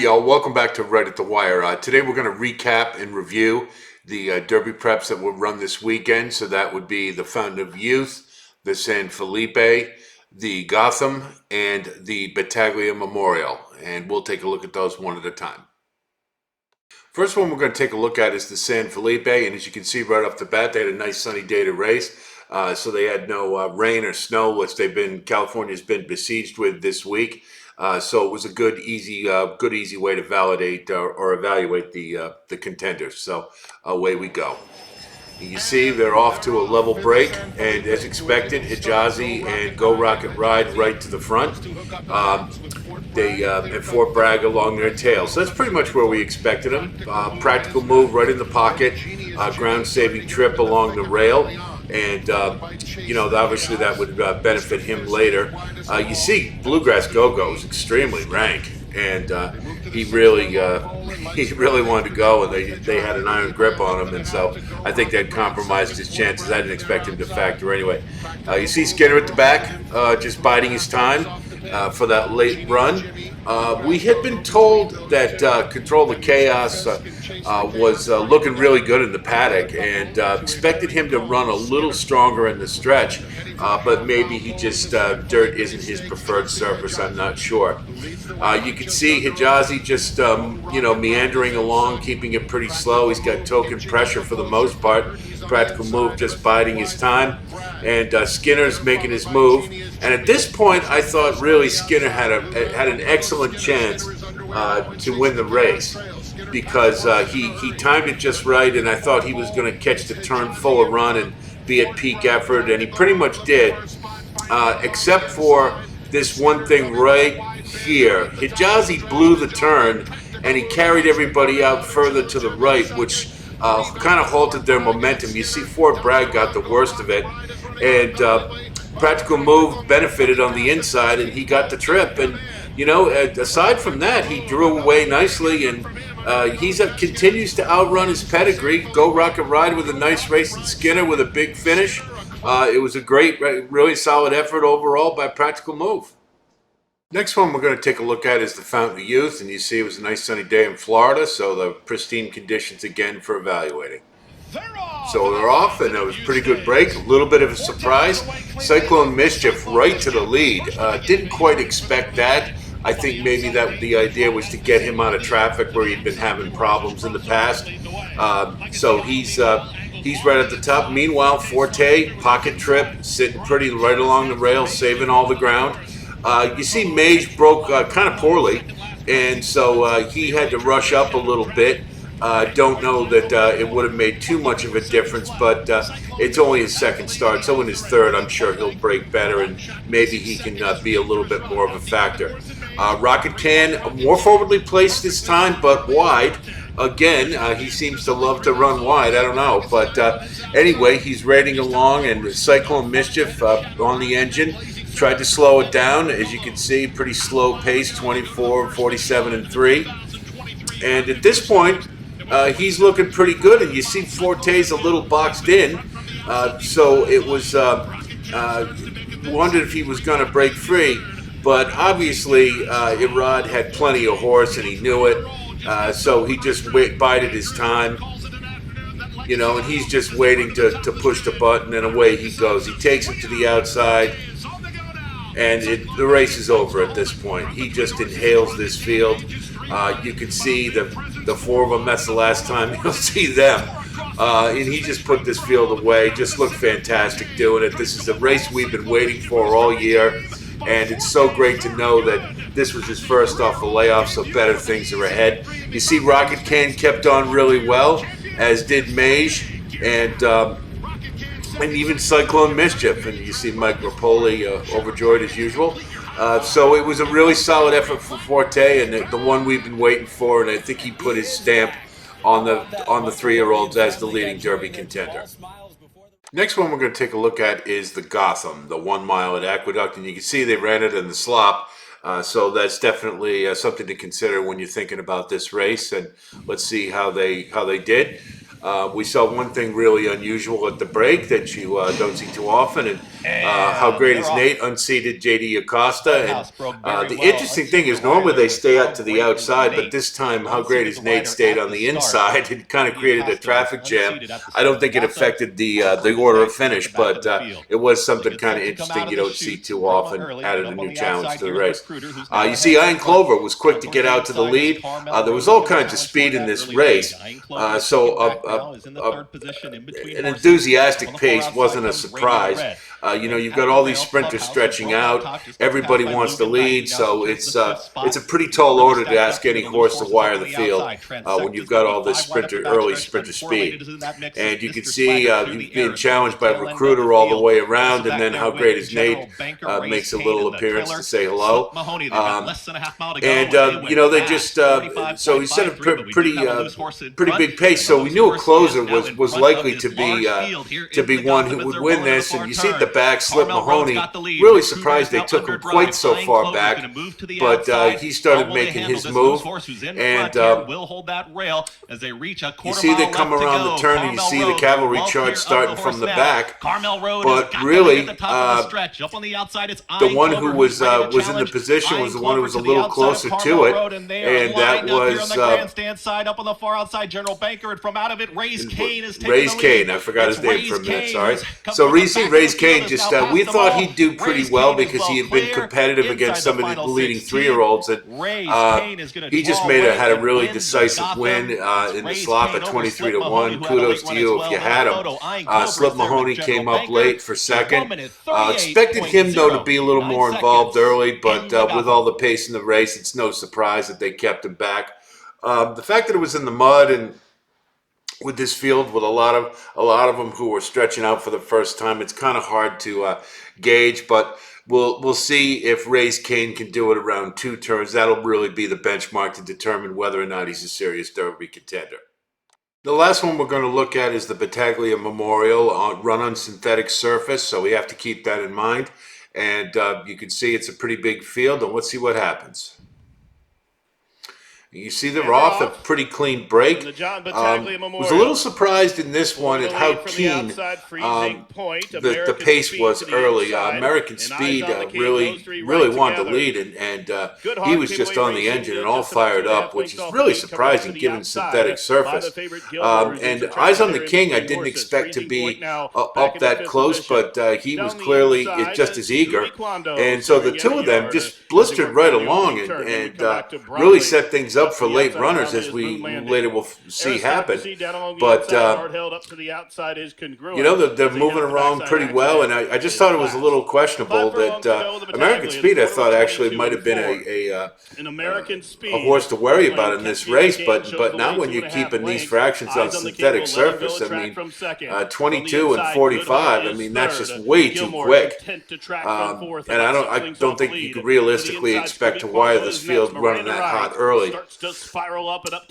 y'all. Welcome back to Right at the Wire. Today we're going to recap and review the Derby preps that will run this weekend. So that would be the Fountain of Youth, the San Felipe, the Gotham, and the Battaglia Memorial. And we'll take a look at those one at a time. First one we're going to take a look at is the San Felipe. And as you can see right off the bat, they had a nice sunny day to race. So they had no rain or snow, which California's been besieged with this week. So it was a good, easy way to validate or evaluate the contenders. So away we go. You see they're off to a level break, and as expected, Hijazi and Go Rocket Ride right to the front. And Fort Bragg along their tail. So that's pretty much where we expected them. Practical move right in the pocket, ground-saving trip along the rail. And, obviously that would benefit him later. You see, Bluegrass Go-Go is extremely rank, and he really wanted to go, and they had an iron grip on him, and so I think that compromised his chances. I didn't expect him to factor anyway. You see Skinner at the back, just biding his time for that late run. We had been told that Control the Chaos was looking really good in the paddock, and expected him to run a little stronger in the stretch, but maybe he just dirt isn't his preferred surface. I'm not sure. You can see Hijazi just meandering along, keeping it pretty slow. He's got token pressure for the most part. Practical move, just biding his time, and Skinner's making his move. And at this point, I thought really Skinner had an excellent chance to win the race, because he timed it just right, and I thought he was going to catch the turn full of run and be at peak effort, and he pretty much did, except for this one thing right here. Hijazi blew the turn, and he carried everybody out further to the right, which kind of halted their momentum. You see Fort Bragg got the worst of it, and Practical Move benefited on the inside, and he got the trip. And aside from that, he drew away nicely, and he continues to outrun his pedigree. Go Rocket Ride with a nice race, and Skinner with a big finish. It was a great, really solid effort overall by Practical Move. Next one we're going to take a look at is the Fountain of Youth, and you see it was a nice sunny day in Florida, so the pristine conditions again for evaluating. So they're off, and it was a pretty good break. A little bit of a surprise. Cyclone Mischief right to the lead. Didn't quite expect that. I think maybe that the idea was to get him out of traffic where he'd been having problems in the past. So he's right at the top. Meanwhile, Forte, pocket trip, sitting pretty right along the rail, saving all the ground. You see Mage broke kind of poorly, and so he had to rush up a little bit. Don't know that it would have made too much of a difference, but it's only his second start, so in his third, I'm sure he'll break better, and maybe he can be a little bit more of a factor. Rocket Can, more forwardly placed this time, but wide. Again, he seems to love to run wide. I don't know, but anyway, he's raiding along, and Cyclone Mischief on the engine. Tried to slow it down. As you can see, pretty slow pace, 24, 47, and 3. And at this point, he's looking pretty good, and you see Forte's a little boxed in, so it was wondered if he was going to break free, but obviously Irad had plenty of horse, and he knew it, so he just bided his time, and he's just waiting to push the button, and away he goes. He takes it to the outside, and the race is over at this point. He just inhales this field. You can see the four of them. That's the last time you'll see them. And he just put this field away. Just looked fantastic doing it. This is the race we've been waiting for all year. And it's so great to know that this was his first off the layoff, so better things are ahead. You see Rocket Can kept on really well, as did Mage, and even Cyclone Mischief. And you see Mike Rapoli overjoyed as usual. So it was a really solid effort for Forte, and the one we've been waiting for, and I think he put his stamp on the 3-year-olds as the leading Derby contender. Next one we're going to take a look at is the Gotham, the 1 mile at Aqueduct, and you can see they ran it in the slop, so that's definitely something to consider when you're thinking about this race, and let's see how they did. We saw one thing really unusual at the break that you don't see too often, and How Great Is Nate unseated J.D. Acosta. And the interesting thing is normally they stay out to the outside, but this time How Great Is Nate stayed on the inside. It kind of created a traffic jam. I don't think it affected the order of finish, but it was something kind of interesting you don't see too often. Added a new challenge to the race. You see, Iron Clover was quick to get out to the lead. There was all kinds of speed in this race. An enthusiastic pace wasn't a surprise. You've got all these sprinters stretching out. Everybody wants to lead, so it's a pretty tall order to ask any horse to wire the field when you've got all this early sprinter speed. And you can see he's being challenged by Recruiter all the way around, and then How Great Is Nate makes a little appearance to say hello. They just so he set a pretty big pace. So we knew a closer was likely to be one who would win this. And you see at the back, Slip Mahoney, really surprised they took him quite so far back, but he started making his move. And you see they come around the turn, and you see the cavalry charge starting from the back. But really, the one who was in the position was the one who was a little closer to it, and that was grandstand side up on the far outside. General Banker, and from out of it, Ray's Kane is taking Ray's Kane. I forgot his name for a minute. Sorry. So Ray's Kane just we thought he'd do pretty well because he had been competitive against some of the leading 3-year-olds, and he just had a really decisive win in the slop at 23-1. Kudos to you if you had him. Slip Mahoney came up late for second. Expected him though to be a little more involved early, but with all the pace in the race, it's no surprise that they kept him back. The fact that it was in the mud and with this field, with a lot of them who were stretching out for the first time, it's kind of hard to gauge. But we'll see if Ray's Kane can do it around 2 turns. That'll really be the benchmark to determine whether or not he's a serious Derby contender. The last one we're going to look at is the Battaglia Memorial, run on synthetic surface, so we have to keep that in mind. And you can see it's a pretty big field, and let's see what happens. You see they're off a pretty clean break. Was a little surprised in this one at how keen the pace was early. American Speed really wanted to lead, and he was just on the engine and all fired up, which is really surprising given synthetic surface. And Eyes on the King, I didn't expect to be up that close, but he was clearly just as eager. And so the two of them just blistered right along and really set things up for late runners, as we later will see happen. But they're moving around pretty well, and I just thought it was a little questionable that American Speed, I thought, actually might have been a horse to worry about in this race, but not when you're keeping these fractions on synthetic surface. I mean, 22 and 45, I mean, that's just way too quick. And I don't think you could realistically expect to wire this field running that hot early.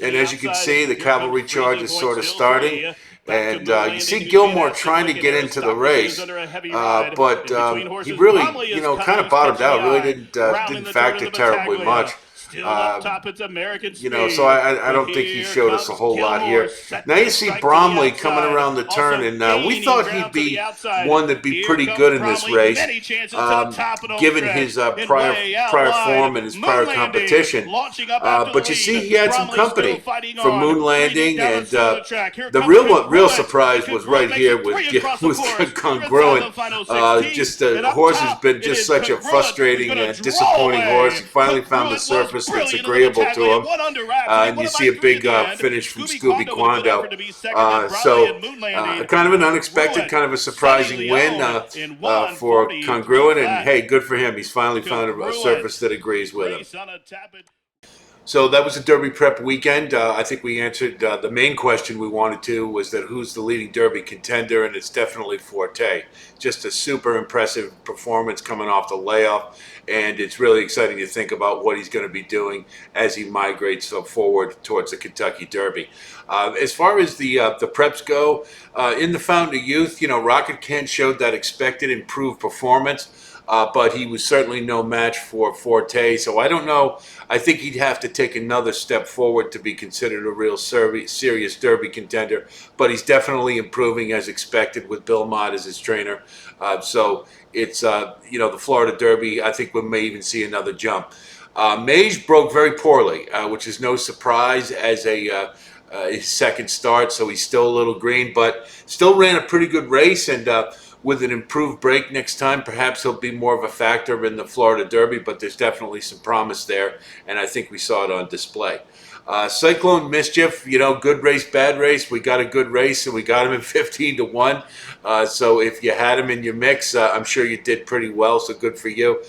And as you can see, the cavalry charge is sort of starting. And you see Gilmore trying to get into the race, but he really, kind of bottomed out. Really didn't factor terribly much. So I don't think he showed us a whole lot here. Now you see Bromley coming around the turn, and we thought he'd be one that'd be pretty good in this race, given his prior form and his prior competition. But you see, he had some company for Moon Landing, and the real surprise was right here with Congruent. The horse has been just such a frustrating and disappointing horse. He finally found the surface that's agreeable to him, and you see a big finish from Scooby Quando. Kind of an unexpected, kind of a surprising win for Congruent, and hey, good for him. He's finally found a surface that agrees with him. So that was a Derby prep weekend. I think we answered the main question we wanted to, was that who's the leading Derby contender, and it's definitely Forte. Just a super impressive performance coming off the layoff, and it's really exciting to think about what he's going to be doing as he migrates forward towards the Kentucky Derby. As far as the preps go, in the Fountain of Youth, Rocket Kent showed that expected improved performance. but he was certainly no match for Forte. So I don't know. I think he'd have to take another step forward to be considered a real serious Derby contender. But he's definitely improving as expected with Bill Mott as his trainer. So it's the Florida Derby. I think we may even see another jump. Mage broke very poorly, which is no surprise as his second start, so he's still a little green, but still ran a pretty good race. And with an improved break next time, perhaps he'll be more of a factor in the Florida Derby, but there's definitely some promise there, and I think we saw it on display. Cyclone Mischief, good race, bad race. We got a good race, and we got him at 15-1. So if you had him in your mix, I'm sure you did pretty well, so good for you.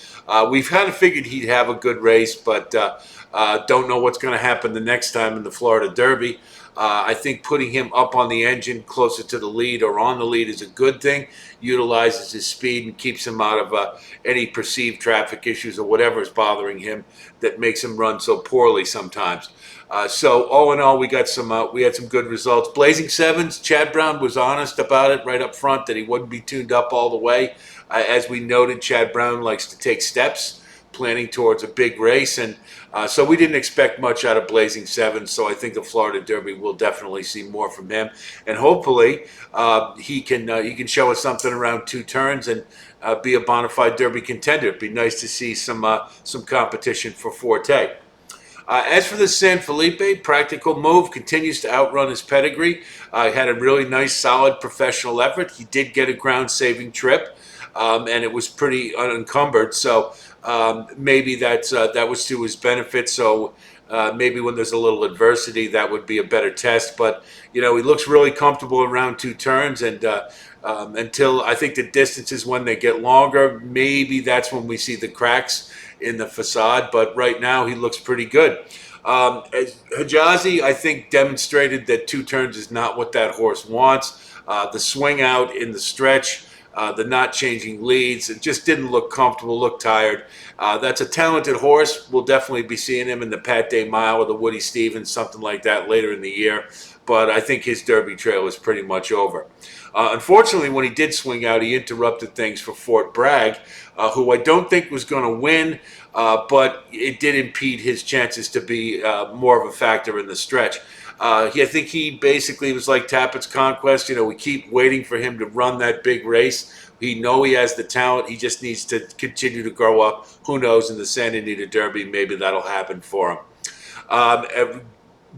We've kind of figured he'd have a good race, but don't know what's going to happen the next time in the Florida Derby. I think putting him up on the engine closer to the lead or on the lead is a good thing. Utilizes his speed and keeps him out of any perceived traffic issues or whatever is bothering him that makes him run so poorly sometimes. So all in all, we had some good results. Blazing Sevens, Chad Brown was honest about it right up front that he wouldn't be tuned up all the way. As we noted, Chad Brown likes to take steps, planning towards a big race, and so we didn't expect much out of Blazing Sevens. So I think the Florida Derby will definitely see more from him, and hopefully he can show us something around 2 turns and be a bona fide Derby contender. It'd be nice to see some competition for Forte. As for the San Felipe, practical move continues to outrun his pedigree. Had a really nice, solid professional effort. He did get a ground-saving trip, and it was pretty unencumbered. So maybe that was to his benefit. So maybe when there's a little adversity, that would be a better test. But he looks really comfortable around 2 turns, and until I think the distances when they get longer, maybe that's when we see the cracks in the facade, but right now he looks pretty good. Hijazi, I think, demonstrated that 2 turns is not what that horse wants. The swing out in the stretch, the not changing leads, it just didn't look comfortable, looked tired. That's a talented horse. We'll definitely be seeing him in the Pat Day Mile or the Woody Stevens, something like that later in the year. But I think his Derby trail is pretty much over. Unfortunately, when he did swing out, he interrupted things for Fort Bragg, who I don't think was going to win, but it did impede his chances to be more of a factor in the stretch. I think he basically was like Tappett's Conquest. We keep waiting for him to run that big race. We know he has the talent. He just needs to continue to grow up. Who knows, in the Santa Anita Derby, maybe that'll happen for him.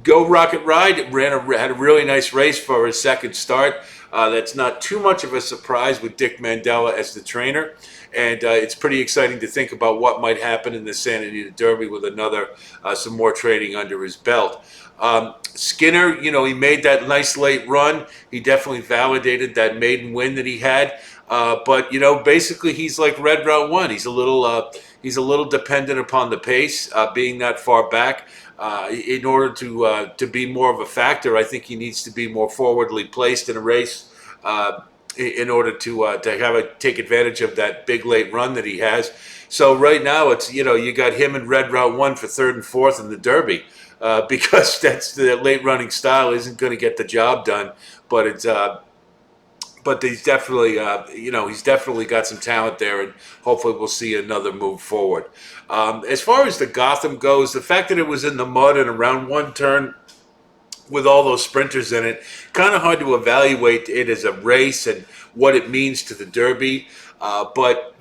Go Rocket Ride had a really nice race for his second start. That's not too much of a surprise with Dick Mandela as the trainer. And it's pretty exciting to think about what might happen in the Santa Anita Derby with some more training under his belt. Skinner, he made that nice late run. He definitely validated that maiden win that he had. But basically he's like Red Route 1. He's a little dependent upon the pace, being that far back. In order to be more of a factor, I think he needs to be more forwardly placed in a race in order to take advantage of that big late run that he has. So right now it's you got him and Red Route 1 for 3rd and 4th in the Derby because that's the late running style isn't going to get the job done. But he's definitely, he's definitely got some talent there, and hopefully we'll see another move forward. As far as the Gotham goes, the fact that it was in the mud and around 1 turn with all those sprinters in it, kind of hard to evaluate it as a race and what it means to the Derby. But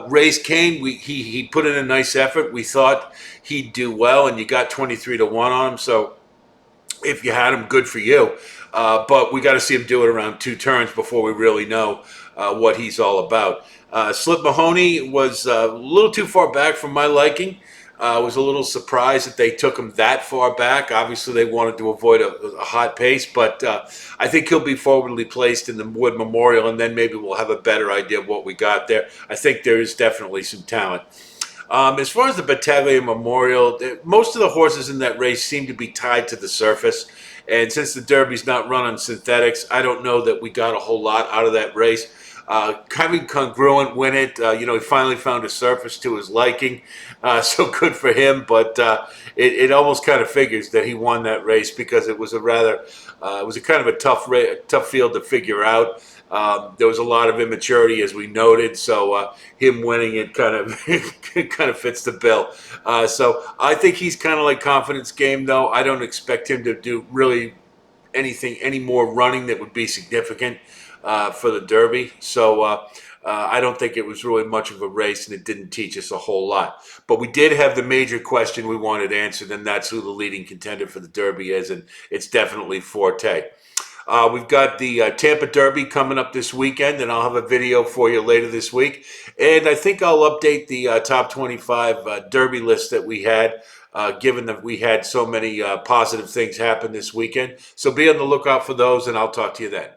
Ray's Kane, he put in a nice effort. We thought he'd do well, and you got 23-1 on him. So if you had him, good for you. But we got to see him do it around 2 turns before we really know what he's all about. Slip Mahoney was a little too far back for my liking. I was a little surprised that they took him that far back. Obviously, they wanted to avoid a hot pace, but I think he'll be forwardly placed in the Wood Memorial, and then maybe we'll have a better idea of what we got there. I think there is definitely some talent. As far as the Battaglia Memorial, most of the horses in that race seem to be tied to the surface. And since the Derby's not run on synthetics, I don't know that we got a whole lot out of that race. Having congruent win it, he finally found a surface to his liking, so good for him. But it almost kind of figures that he won that race because it was it was a kind of a tough field to figure out. There was a lot of immaturity, as we noted, so him winning it kind of kind of fits the bill. So I think he's kind of like confidence game, though. I don't expect him to do really any more running that would be significant for the Derby. So I don't think it was really much of a race, and it didn't teach us a whole lot. But we did have the major question we wanted answered, and that's who the leading contender for the Derby is, and it's definitely Forte. We've got the Tampa Derby coming up this weekend, and I'll have a video for you later this week. And I think I'll update the top 25 Derby list that we had, given that we had so many positive things happen this weekend. So be on the lookout for those, and I'll talk to you then.